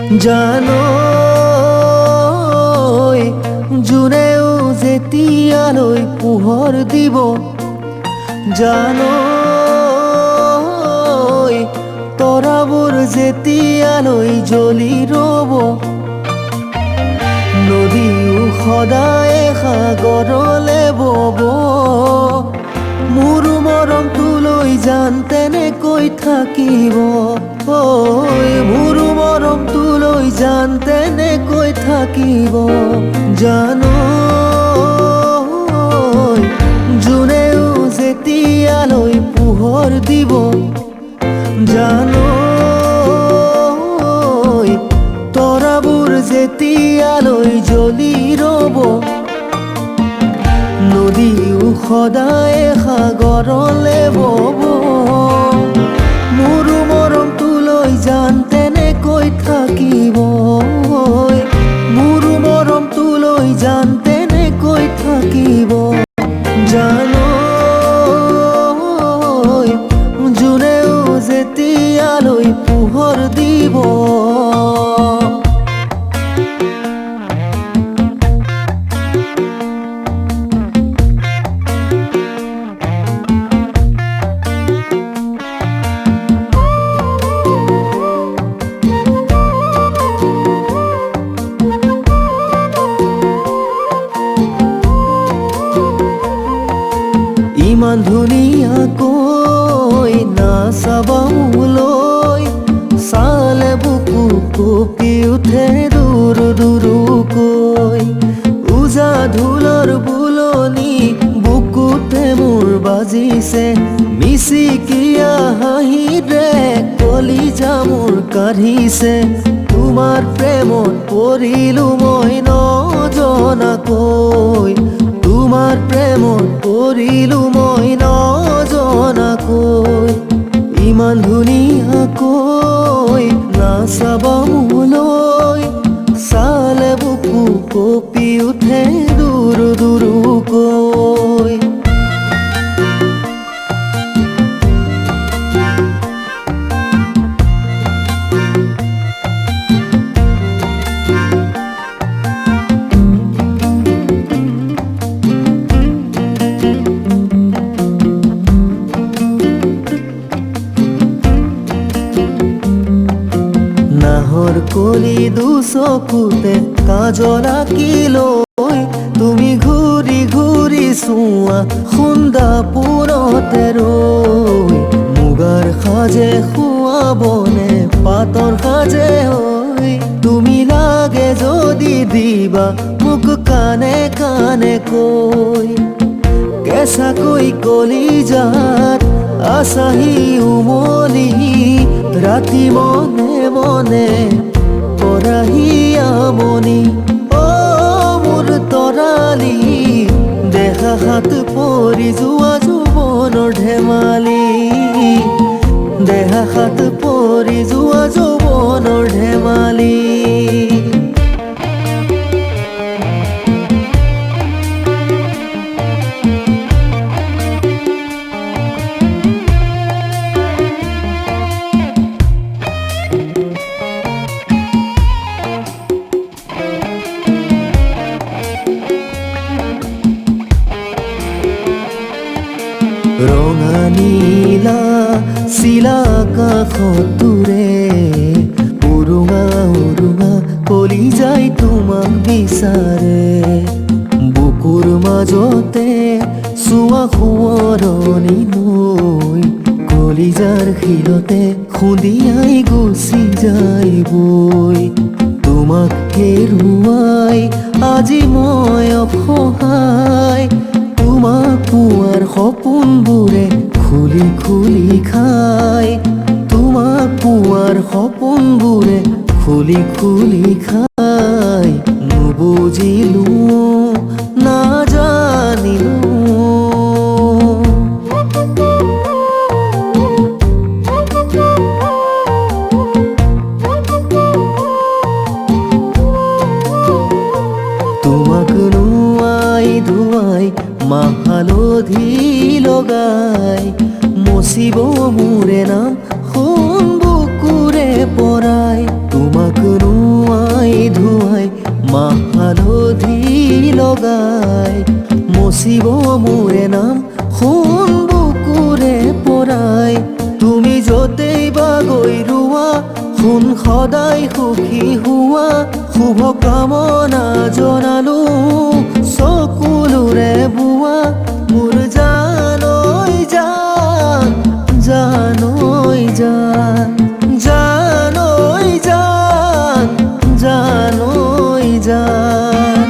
জানো জোনেও যেতিয়ালৈ পোহৰ দিব, জানো তৰাবোৰ যেতিয়ালৈ জ্বলি ৰ'ব, নদীও সদায় সাগৰলে বব। মোৰ মৰমটোলৈ জান তেনেকৈ থাকিব, মোৰ মৰমটোলৈ জান তেনেকৈ থাকিব। জানো জোনেও যেতিয়ালৈ পোহৰ দিব, জানো তৰাবোৰ যেতিয়ালৈ জ্বলি ৰ'ব, নদীও সদায় সাগৰলে বব। মোৰ মৰমটোলৈ জান তেনেকৈ থাকিব, মোৰ মৰমটোলৈ জান তেনেকৈ থাকিব। জানো জোনেও যেতিয়ালৈ পোহৰ দিব। ইমান ধুনীয়াকৈ নাচাবা মোলৈ, চালে বুকু কঁপি উঠে দূৰ দূৰকৈ। উজা ঢোলৰ বুলনি বুকুতে মোৰ বাজিছে, মিচিকিয়া হাঁহিৰে কলিজা মোৰ কাঢ়িছে। তোমাৰ প্ৰেমত পৰিলো মই নজনাকৈ, তোমাৰ প্ৰেমত পৰিলো মই নজনাকৈ। ইমান ধুনীয়াকৈ নাচাবা মোলৈ, চালে বুকু কঁপি উঠে দূৰ দূৰকৈ। নাহৰ কলি দুচকুতে কাজল আঁকিলৈ, তুমি ঘূৰি ঘূৰি চোৱা সুন্দাপুৰতে ৰৈ। মুগাৰ সাজে খুৱাবনে পাতৰ সাজে হৈ, তুমি লাগে যদি দিবা মোক কানে কানে কৈ। কেঁচাকৈ কলিজাত আছাহি উমলি, ৰাতি মনে মনে কৰাহি আমনি। মোৰ তৰালি দেখা হাত পৰি যোৱা যৌৱনৰ ধেমালি, দেহা হাত পৰি যোৱা যৌৱনৰ ধেমালি। ৰঙা নীলা চিলা আকাশতোৰে উৰুঙা উৰুঙা কলিজাই তোমাক বিচাৰে। বুকুৰ মাজতে চোৱা সোঁৱৰণি নৈ, কলিজাৰ শিলতে খুন্দিয়াই গুচি যায় বৈ। তোমাক হেৰুৱাই আজি মই অসহায়, তোমাক পোৱাৰ সপোনবোৰে খুলি খুলি খায়, তোমাক পোৱাৰ সপোনবোৰে খুলি খুলি খায়। নুবুজিলো নাজানিলো, তোমাক নুৱাই ধুৱাই মাহালধি লগাই, মচিব মোৰে নাম সোণ বুকুৰে পৰাই। তোমাক লগাই মচিব মোৰে নাম সোণ বুকুৰে পৰাই তুমি য'তেই বা গৈ ৰোৱা সোণ সদায় সুখী হোৱা শুভ কামনা জনালো চকুলোৰে বোৱা মোৰ জানৈ জান জানৈ জান জানৈ জান জানৈ জান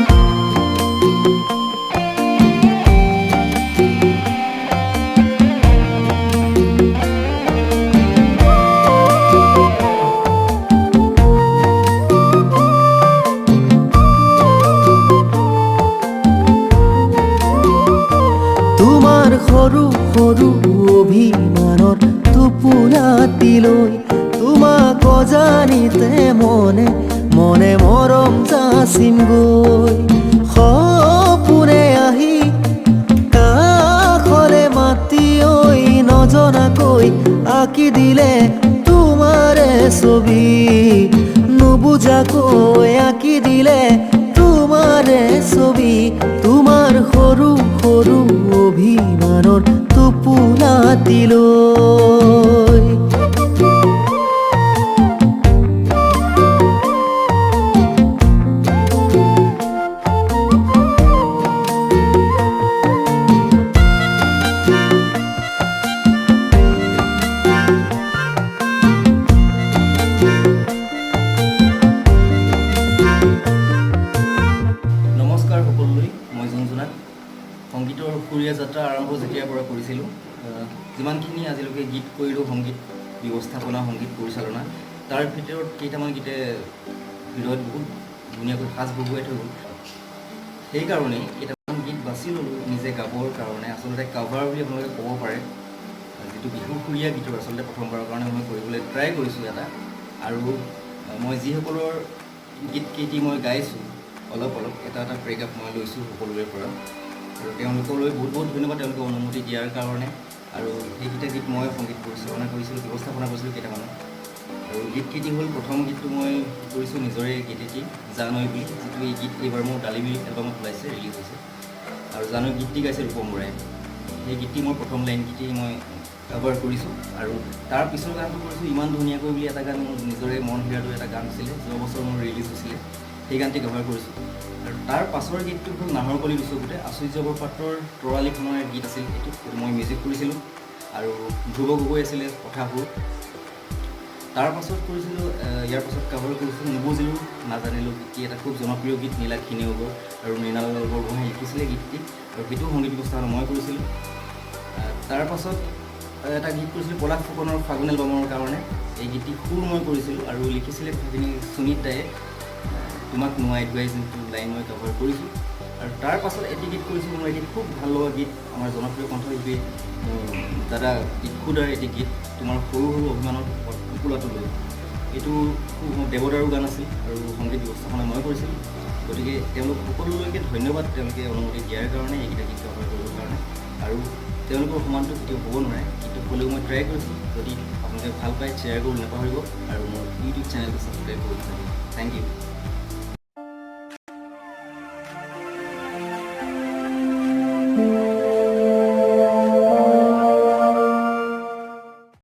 তোমাৰ সৰু সৰু অভিমানৰ টোপোলাটিলৈ তোমাক অজানিতে মনে মনে মৰম যাচিম গৈ সপোনে আহি কাষলে মাতি ঐ নজনাকৈ আঁকি দিলে তোমাৰে ছবি নুবুজাকৈ আঁকি দিলে তোমাৰে ছবি তোমাৰ সৰু সৰু অভিমানৰ টোপোলাটিলৈ নমস্কাৰ সকলোলৈ মই জুনজুনাত সংগীতৰ সুৰীয়া যাত্ৰা আৰম্ভ যেতিয়াৰ পৰা কৰিছিলোঁ যিমানখিনি আজিলৈকে গীত কৰিলোঁ সংগীত ব্যৱস্থাপনা সংগীত পৰিচালনা তাৰ ভিতৰত কেইটামান গীতে হৃদয়ত বহুত ধুনীয়াকৈ সাজ বহুৱাই থৈ গ'ল সেইকাৰণেই কেইটামান গীত বাছি ল'লোঁ নিজে গাবৰ কাৰণে আচলতে কাভাৰ বুলি আপোনালোকে ক'ব পাৰে যিটো বিহু সুৰীয়া গীতৰ আচলতে প্ৰথমবাৰৰ কাৰণে মই কৰিবলৈ ট্ৰাই কৰিছোঁ এটা আৰু মই যিসকলৰ গীতকেইটি মই গাইছোঁ অলপ অলপ এটা এটা ব্ৰেকআপ মই লৈছোঁ সকলোৰে পৰা আৰু তেওঁলোকলৈ বহুত বহুত ধন্যবাদ তেওঁলোকে অনুমতি দিয়াৰ কাৰণে আৰু সেইকেইটা গীত মই সংগীত পৰিচালনা কৰিছিলোঁ ব্যৱস্থাপনা কৰিছিলোঁ কেইটামানত আৰু গীতকেইটি হ'ল প্ৰথম গীতটো মই কৰিছোঁ নিজৰে গীত এটি জানৈ বুলি যিটো এই গীত এইবাৰ মোৰ ডালিমি এলবামত ওলাইছে ৰিলিজ হৈছে আৰু জানৈ গীতটি গাইছে ৰূপম বৰাই সেই গীতটি মোৰ প্ৰথম লাইনকেইটি মই কভাৰ কৰিছোঁ আৰু তাৰ পিছৰ গানটো কৰিছোঁ ইমান ধুনীয়াকৈ বুলি এটা গান মোৰ নিজৰে মন হিৰাটো এটা গান আছিলে যোৱা বছৰ মোৰ ৰিলিজ হৈছিলে সেই গানটি কভাৰ কৰিছোঁ আৰু তাৰ পাছৰ গীতটো হ'ল নাহৰ কলি দুচকুতে আচুৰ্য বৰপাত্ৰৰ তৰালিখনৰ গীত আছিল এইটো মই মিউজিক কৰিছিলোঁ আৰু ধ্ৰুৱ গগৈ আছিলে কথাবোৰ তাৰ পাছত কৰিছিলোঁ ইয়াৰ পাছত কভাৰ কৰিছিলোঁ নুবুজিলোঁ নাজানিলোঁ গীতটি এটা খুব জনপ্ৰিয় গীত নীলাক্ষী নেওগৰ আৰু মৃণাল বৰগোহাঁয়ে লিখিছিলে গীতটি আৰু সেইটো সংগীত ব্যৱস্থাপনা মই কৰিছিলোঁ তাৰ পাছত এটা গীত কৰিছিলোঁ পলাশ ফুকনৰ ফাগুন এলবামৰ কাৰণে এই গীতটি সুৰ মই কৰিছিলোঁ আৰু লিখিছিলে কথাখিনি সুনীত দায়ে তোমাক নোৱাই ধুৱাই যোনটো লাইন মই কভাৰ কৰিছোঁ আৰু তাৰ পাছত এটি গীত কৰিছোঁ মোৰ এটি খুব ভাল লগা গীত আমাৰ জনপ্ৰিয় কণ্ঠশিল্পী দাদা ইক্ষুদাৰ এটি গীত তোমাৰ সৰু সৰু অভিমানৰ টোপোলাটো লৈ এইটো দেৱদাৰু গান আছিল আৰু সংগীত ব্যৱস্থাপনা মই কৰিছিলোঁ গতিকে তেওঁলোক সকলোলৈকে ধন্যবাদ তেওঁলোকে অনুমতি দিয়াৰ কাৰণে এইকেইটা গীত কভাৰ কৰিবৰ কাৰণে আৰু তেওঁলোকৰ সমানটো কেতিয়াও হ'ব নোৱাৰে কিন্তু হ'লেও মই ট্ৰাই কৰিছোঁ যদি আপোনালোকে ভাল পায় শ্বেয়াৰ কৰিবলৈ নাপাহৰিব আৰু মোৰ ইউটিউব চেনেলটো ছাবস্ক্ৰাইব কৰিব থেংক ইউ